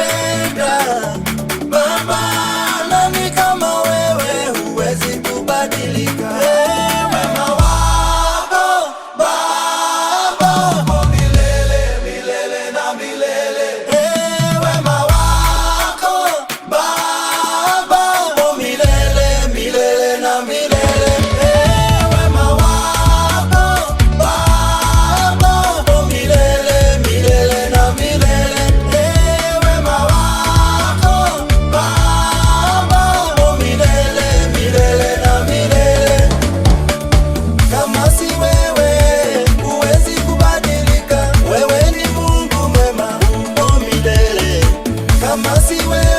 nakupenda Baba, nani kama wewe, huwezi kubadilika. Wema wako Baba uko milele, milele na milele. Wema wako Baba uko milele, milele na milele. Wema wako Baba uko milele, milele na milele. Wema wako Baba uko milele, milele na milele. Kama si wewe huwezi kubadilika, wewe ni Mungu mwema, uko milele. Kama si wewe